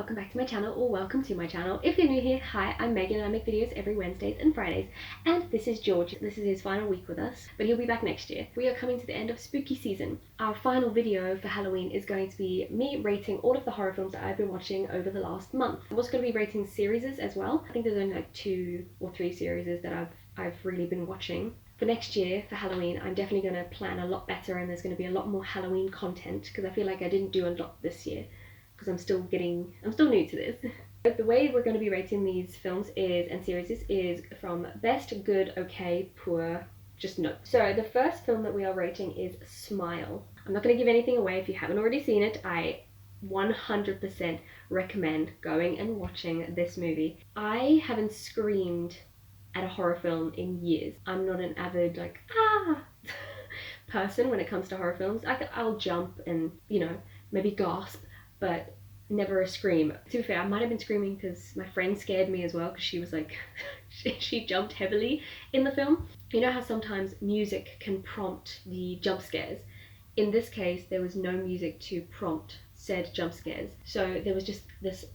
welcome back to my channel, or welcome to my channel. If you're new here, hi, I'm Megan and I make videos every Wednesdays and Fridays. And this is George. This is his final week with us, but he'll be back next year. We are coming to the end of spooky season. Our final video for Halloween is going to be me rating all of the horror films that I've been watching over the last month. I'm also going to be rating series as well. I think there's only like 2 or 3 series that I've really been watching. For next year, for Halloween, I'm definitely going to plan a lot better, and there's going to be a lot more Halloween content because I feel like I didn't do a lot this year because I'm still new to this. The way we're going to be rating these films and series is from best, good, okay, poor, just no. So the first film that we are rating is Smile. I'm not going to give anything away if you haven't already seen it. I 100% recommend going and watching this movie. I haven't screamed at a horror film in years. I'm not an avid person when it comes to horror films. I'll jump and, maybe gasp, but never a scream. To be fair, I might have been screaming because my friend scared me as well, because she was like, she jumped heavily in the film. You know how sometimes music can prompt the jump scares? In this case, there was no music to prompt said jump scares. So there was just this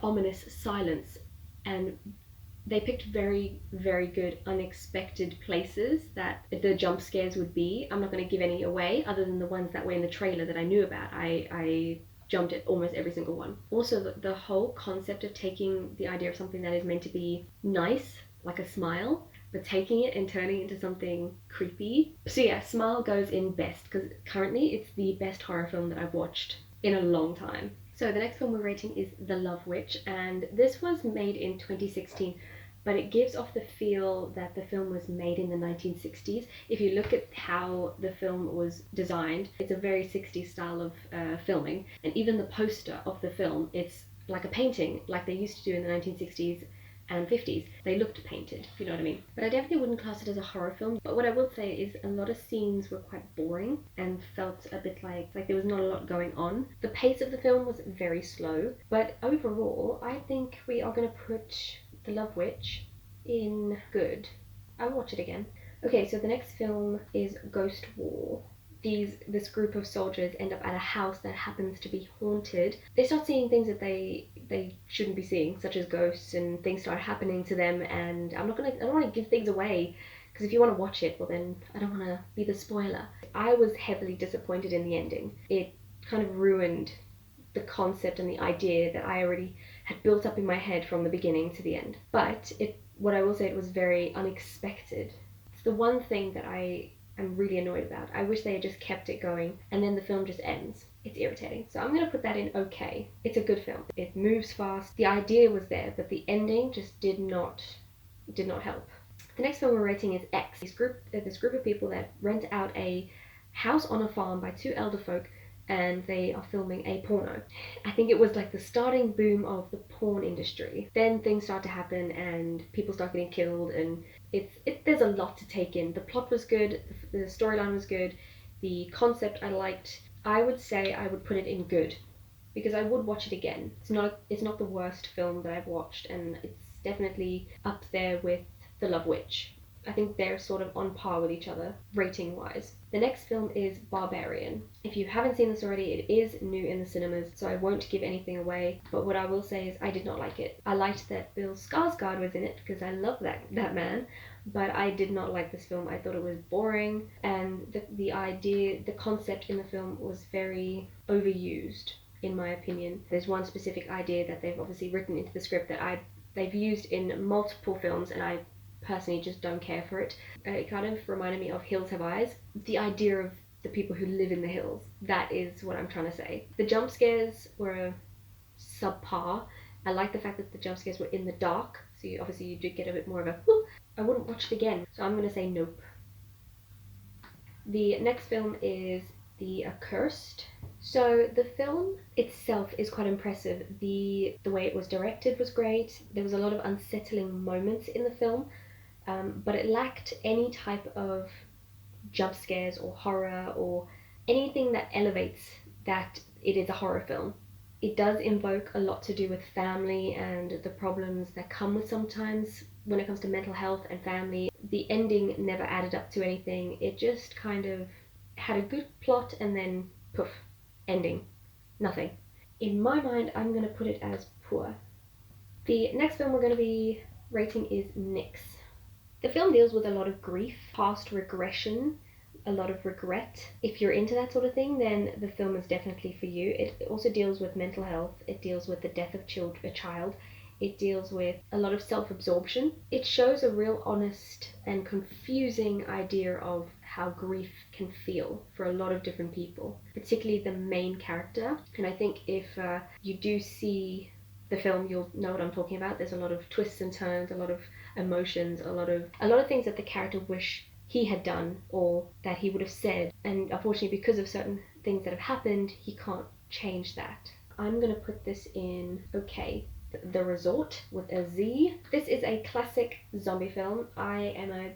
ominous silence, and they picked very, very good unexpected places that the jump scares would be. I'm not going to give any away other than the ones that were in the trailer that I knew about. I jumped at almost every single one. Also, the whole concept of taking the idea of something that is meant to be nice, like a smile, but taking it and turning it into something creepy. So yeah, Smile goes in best because currently it's the best horror film that I've watched in a long time. So the next film we're rating is The Love Witch, and this was made in 2016, but it gives off the feel that the film was made in the 1960s. If you look at how the film was designed, it's a very 60s style of filming, and even the poster of the film, it's like a painting, like they used to do in the 1960s and 50s. They looked painted, if you know what I mean. But I definitely wouldn't class it as a horror film. But what I will say is a lot of scenes were quite boring and felt a bit like there was not a lot going on. The pace of the film was very slow, but overall, I think we are going to put The Love Witch in good. I'll watch it again. Okay, so the next film is Ghost War. This group of soldiers end up at a house that happens to be haunted. They start seeing things that they shouldn't be seeing, such as ghosts, and things start happening to them. And I don't want to give things away, because if you want to watch it, well then I don't want to be the spoiler. I was heavily disappointed in the ending. It kind of ruined the concept and the idea that I already had built up in my head from the beginning to the end. But what I will say, it was very unexpected. It's the one thing that I'm really annoyed about. I wish they had just kept it going and then the film just ends. It's irritating. So I'm going to put that in okay. It's a good film. It moves fast. The idea was there, but the ending just did not help. The next film we're rating is X. This group of people that rent out a house on a farm by 2 elder folk, and they are filming a porno. I think it was like the starting boom of the porn industry. Then things start to happen and people start getting killed, and there's a lot to take in. The plot was good, the storyline was good, the concept I liked. I would say I would put it in good, because I would watch it again. It's not the worst film that I've watched, and it's definitely up there with The Love Witch. I think they're sort of on par with each other, rating-wise. The next film is Barbarian. If you haven't seen this already, it is new in the cinemas, so I won't give anything away. But what I will say is I did not like it. I liked that Bill Skarsgård was in it, because I love that man. But I did not like this film. I thought it was boring, and the concept in the film was very overused, in my opinion. There's one specific idea that they've obviously written into the script that they've used in multiple films, and I personally just don't care for it. It kind of reminded me of Hills Have Eyes. The idea of the people who live in the hills. That is what I'm trying to say. The jump scares were subpar. I like the fact that the jump scares were in the dark, so you did get a bit more of a whoop. I wouldn't watch it again, so I'm going to say nope. The next film is The Accursed. So the film itself is quite impressive. The way it was directed was great. There was a lot of unsettling moments in the film, but it lacked any type of jump scares or horror or anything that elevates that it is a horror film. It does invoke a lot to do with family and the problems that come with sometimes when it comes to mental health and family. The ending never added up to anything. It just kind of had a good plot and then poof, ending. Nothing. In my mind, I'm going to put it as poor. The next film we're going to be rating is Nix. The film deals with a lot of grief, past regression, a lot of regret. If you're into that sort of thing, then the film is definitely for you. It also deals with mental health. It deals with the death of a child. It deals with a lot of self-absorption. It shows a real honest and confusing idea of how grief can feel for a lot of different people, particularly the main character. And I think if you do see the film, you'll know what I'm talking about. There's a lot of twists and turns, a lot of emotions, a lot of things that the character wish he had done or that he would have said, and unfortunately because of certain things that have happened, he can't change that. I'm gonna put this in okay. The Resort with a Z. This is a classic zombie film. I am a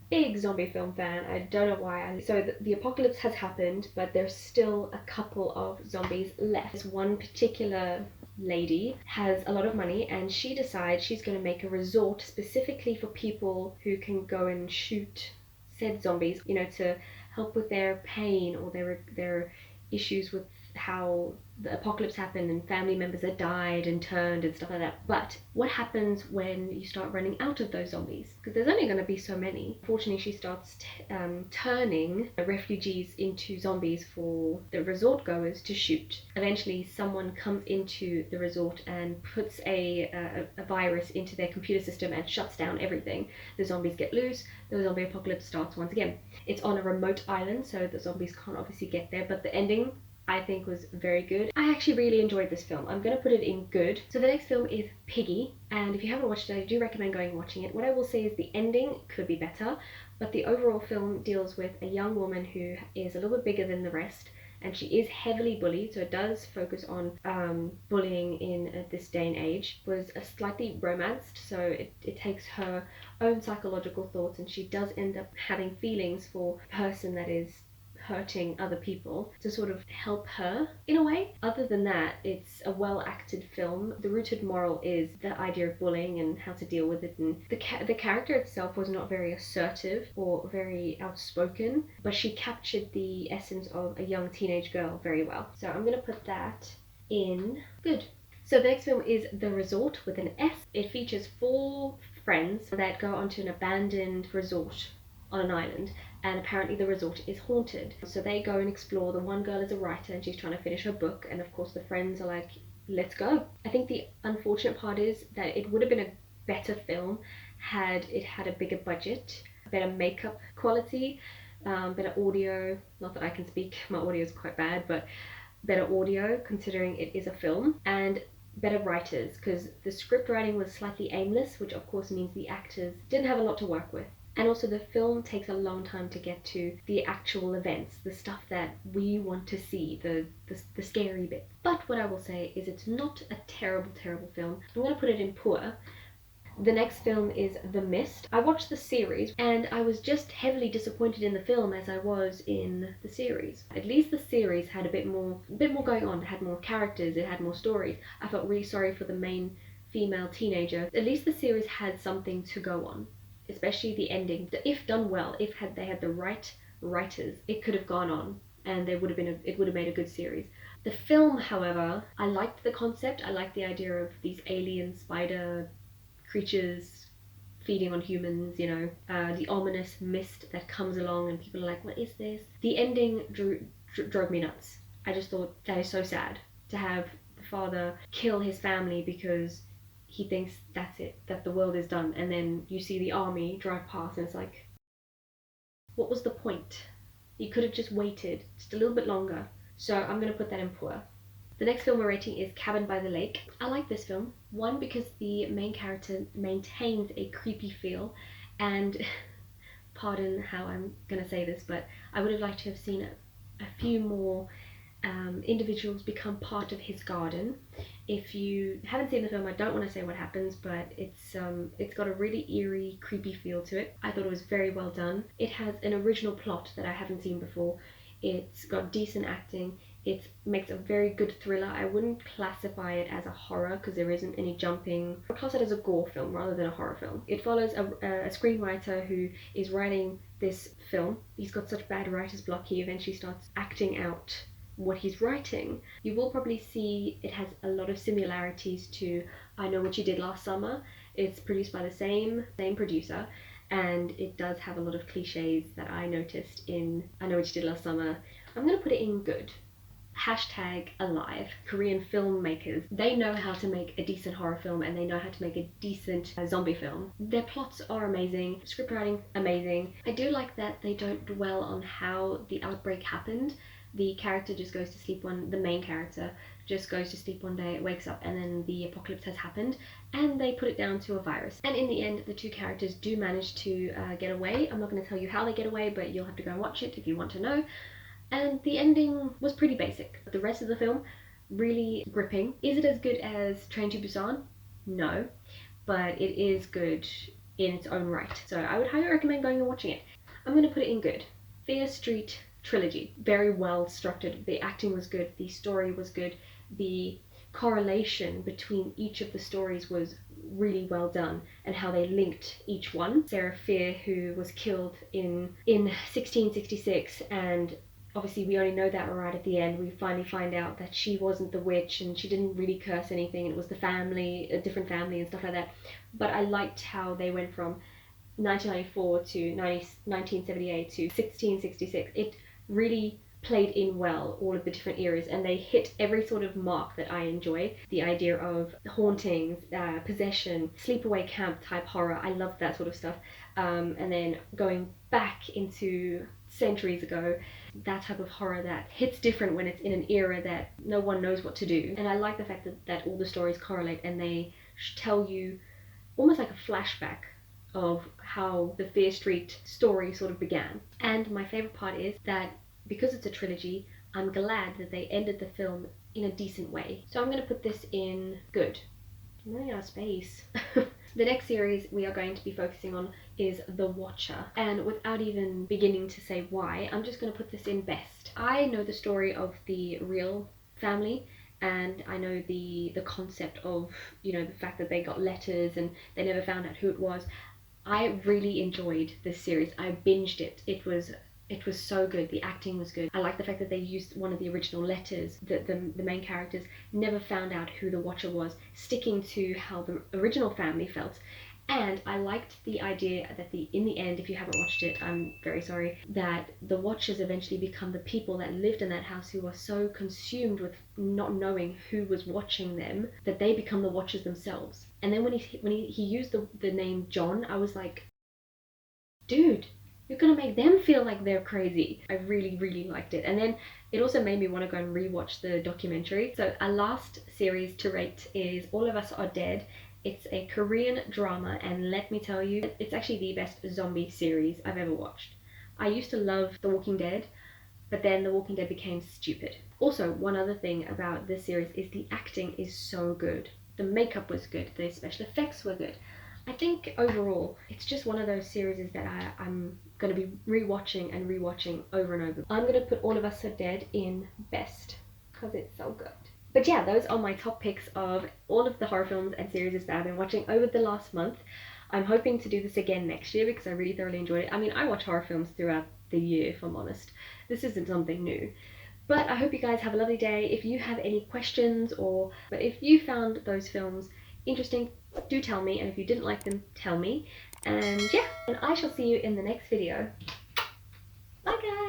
big zombie film fan. I don't know why. So the apocalypse has happened, but there's still a couple of zombies left. This one particular lady has a lot of money and she decides she's going to make a resort specifically for people who can go and shoot said zombies, you know, to help with their pain or their issues with how the apocalypse happened and family members that died and turned and stuff like that. But what happens when you start running out of those zombies? Because there's only going to be so many. Fortunately, she starts turning refugees into zombies for the resort goers to shoot. Eventually, someone comes into the resort and puts a virus into their computer system and shuts down everything. The zombies get loose. The zombie apocalypse starts once again. It's on a remote island, so the zombies can't obviously get there, but the ending I think was very good. I actually really enjoyed this film. I'm going to put it in good. So the next film is Piggy, and if you haven't watched it, I do recommend going and watching it. What I will say is the ending could be better, but the overall film deals with a young woman who is a little bit bigger than the rest, and she is heavily bullied, so it does focus on bullying in this day and age. It was slightly romanced, so it takes her own psychological thoughts, and she does end up having feelings for the person that is hurting other people to sort of help her in a way. Other than that, it's a well acted film. The rooted moral is the idea of bullying and how to deal with it, and the character itself was not very assertive or very outspoken, but she captured the essence of a young teenage girl very well. So I'm gonna put that in good. So the next film is The Resort with an S. It features 4 friends that go onto an abandoned resort on an island, and apparently the resort is haunted. So they go and explore. The one girl is a writer and she's trying to finish her book, and of course the friends are like, let's go. I think the unfortunate part is that it would have been a better film had it had a bigger budget, better makeup quality, better audio. Not that I can speak, my audio is quite bad, but better audio considering it is a film, and better writers, because the script writing was slightly aimless, which of course means the actors didn't have a lot to work with. And also the film takes a long time to get to the actual events, the stuff that we want to see, the scary bit. But what I will say is it's not a terrible film. I'm going to put it in poor. The next film is The Mist. I watched the series and I was just heavily disappointed in the film as I was in the series. At least the series had a bit more going on. It had more characters, it had more stories. I felt really sorry for the main female teenager. At least the series had something to go on, especially the ending. If done well, if they had the right writers, it could have gone on and it would have made a good series. The film, however, I liked the concept. I liked the idea of these alien spider creatures feeding on humans, you know, the ominous mist that comes along and people are like, what is this? The ending drove me nuts. I just thought that is so sad to have the father kill his family because he thinks that's it, that the world is done, and then you see the army drive past and it's like, what was the point? You could have just waited just a little bit longer. So I'm going to put that in poor. The next film we're rating is Cabin by the Lake. I like this film. One, because the main character maintains a creepy feel, and pardon how I'm going to say this, but I would have liked to have seen a few more individuals become part of his garden. If you haven't seen the film, I don't want to say what happens, but it's got a really eerie, creepy feel to it. I thought it was very well done. It has an original plot that I haven't seen before. It's got decent acting. It makes a very good thriller. I wouldn't classify it as a horror because there isn't any jumping. I would class it as a gore film rather than a horror film. It follows a screenwriter who is writing this film. He's got such bad writer's block, he eventually starts acting out what he's writing, you will probably see it has a lot of similarities to I Know What You Did Last Summer. It's produced by the same producer, and it does have a lot of cliches that I noticed in I Know What You Did Last Summer. I'm gonna put it in good. Hashtag alive. Korean filmmakers, they know how to make a decent horror film, and they know how to make a decent zombie film. Their plots are amazing, script writing amazing. I do like that they don't dwell on how the outbreak happened. The character just goes to sleep the main character just goes to sleep one day, wakes up, and then the apocalypse has happened, and they put it down to a virus. And in the end, the two characters do manage to get away. I'm not going to tell you how they get away, but you'll have to go and watch it if you want to know. And the ending was pretty basic. The rest of the film, really gripping. Is it as good as Train to Busan? No, but it is good in its own right. So I would highly recommend going and watching it. I'm going to put it in good. Fear Street trilogy. Very well structured. The acting was good. The story was good. The correlation between each of the stories was really well done, and how they linked each one. Sarah Fear, who was killed in 1666, and obviously we only know that right at the end. We finally find out that she wasn't the witch, and she didn't really curse anything. It was the family, a different family and stuff like that. But I liked how they went from 1994 to 1978 to 1666. It really played in well all of the different eras, and they hit every sort of mark that I enjoy. The idea of hauntings, possession, sleepaway camp type horror, I love that sort of stuff. And then going back into centuries ago, that type of horror that hits different when it's in an era that no one knows what to do. And I like the fact that all the stories correlate, and they tell you almost like a flashback of how the Fear Street story sort of began. And my favorite part is that because it's a trilogy, I'm glad that they ended the film in a decent way. So I'm going to put this in good. I'm running out of space. The next series we are going to be focusing on is The Watcher, and without even beginning to say why, I'm just going to put this in best. I know the story of the real family, and I know the concept of, you know, the fact that they got letters and they never found out who it was. I really enjoyed this series. I binged it. It was so good. The acting was good. I like the fact that they used one of the original letters. The main characters never found out who the Watcher was, sticking to how the original family felt. And I liked the idea that in the end, if you haven't watched it, I'm very sorry, that the Watchers eventually become the people that lived in that house, who were so consumed with not knowing who was watching them, that they become the Watchers themselves. And then when he used the name John, I was like, dude, you're gonna make them feel like they're crazy. I really, really liked it. And then it also made me want to go and rewatch the documentary. So our last series to rate is All of Us Are Dead. It's a Korean drama, and let me tell you, it's actually the best zombie series I've ever watched. I used to love The Walking Dead, but then The Walking Dead became stupid. Also, one other thing about this series is the acting is so good. The makeup was good, the special effects were good. I think overall, it's just one of those series that I'm going to be rewatching and rewatching over and over. I'm going to put All of Us Are Dead in best, because it's so good. But yeah, those are my top picks of all of the horror films and series that I've been watching over the last month. I'm hoping to do this again next year because I really thoroughly enjoyed it. I mean, I watch horror films throughout the year, if I'm honest. This isn't something new. But I hope you guys have a lovely day. If you have any questions, but if you found those films interesting, do tell me. And if you didn't like them, tell me. And yeah, and I shall see you in the next video. Bye guys!